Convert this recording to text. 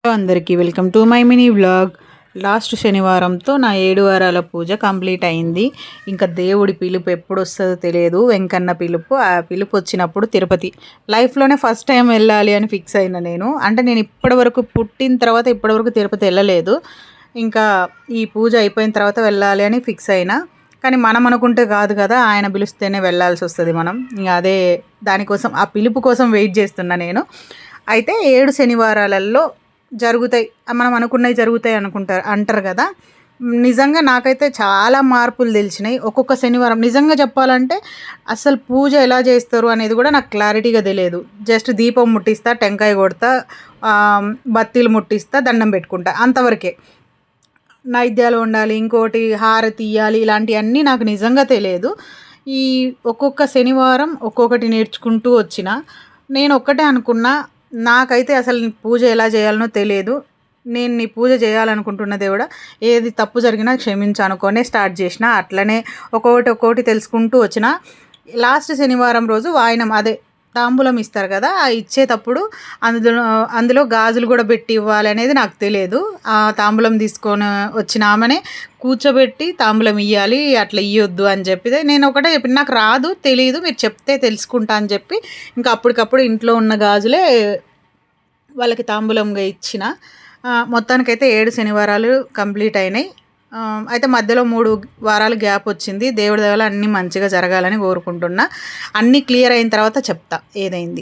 Hello అందరికీ welcome to my mini vlog. Last శనివారంతో నా 7 వారాల పూజ కంప్లీట్ అయింది. ఇంకా దేవుడి పిలుపు ఎప్పుడు వస్తుందో తెలియదు. వెంకన్న పిలుపు, ఆ పిలుపు వచ్చినప్పుడు తిరుపతి లైఫ్లోనే ఫస్ట్ టైం వెళ్ళాలి అని ఫిక్స్ అయిన నేను. అంటే నేను ఇప్పటివరకు పుట్టిన తర్వాత ఇప్పటివరకు తిరుపతి వెళ్ళలేదు. ఇంకా ఈ పూజ అయిపోయిన తర్వాత వెళ్ళాలి అని ఫిక్స్ అయినా. కానీ మనం అనుకుంటే కాదు కదా, ఆయన పిలిస్తేనే వెళ్ళాల్సి వస్తుంది. మనం ఇంకా అదే దానికోసం, ఆ పిలుపు కోసం వెయిట్ చేస్తున్నా నేను. అయితే 7 శనివారాలలో జరుగుతాయి, మనం అనుకున్నవి జరుగుతాయి అంటారు కదా. నిజంగా నాకైతే చాలా మార్పులు తెలిసినాయి ఒక్కొక్క శనివారం. నిజంగా చెప్పాలంటే అసలు పూజ ఎలా చేస్తారు అనేది కూడా నాకు క్లారిటీగా తెలియదు. జస్ట్ దీపం ముట్టిస్తా, టెంకాయ కొడతా, బత్తీలు ముట్టిస్తా, దండం పెట్టుకుంటా, అంతవరకే. నైవేద్యాలు ఉండాలి, ఇంకోటి హారతి ఇవ్వాలి, ఇలాంటివన్నీ నాకు నిజంగా తెలియదు. ఈ ఒక్కొక్క శనివారం ఒక్కొక్కటి నేర్చుకుంటూ వచ్చిన. నేను ఒక్కటే అనుకున్నా, నాకైతే అసలు పూజ ఎలా చేయాలనో తెలియదు. నేను నీ పూజ చేయాలనుకుంటున్న దేవుడా, ఏది తప్పు జరిగినా క్షమించు అనుకోనే స్టార్ట్ చేసిన. అట్లనే ఒక్కొక్కటి తెలుసుకుంటూ వచ్చిన. లాస్ట్ శనివారం రోజు వాయనం, అదే తాంబూలం ఇస్తారు కదా, ఆ ఇచ్చేటప్పుడు అందులో గాజులు కూడా పెట్టి ఇవ్వాలి అనేది నాకు తెలియదు. ఆ తాంబూలం తీసుకొని వచ్చిన ఆమెనే కూర్చోబెట్టి తాంబూలం ఇవ్వాలి, అట్లా ఇవ్వద్దు అని చెప్పి నేను ఒకటే చెప్పి, నాకు రాదు, తెలియదు, మీరు చెప్తే తెలుసుకుంటా అని చెప్పి ఇంకా అప్పటికప్పుడు ఇంట్లో ఉన్న గాజులే వాళ్ళకి తాంబూలంగా ఇచ్చిన. మొత్తానికైతే 7 శనివారాలు కంప్లీట్ అయినాయి. అయితే మధ్యలో 3 వారాలు గ్యాప్ వచ్చింది. దేవుడి దయ వల్ల అన్నీ మంచిగా జరగాలని కోరుకుంటున్నా. అన్నీ క్లియర్ అయిన తర్వాత చెప్తా ఏదైంది.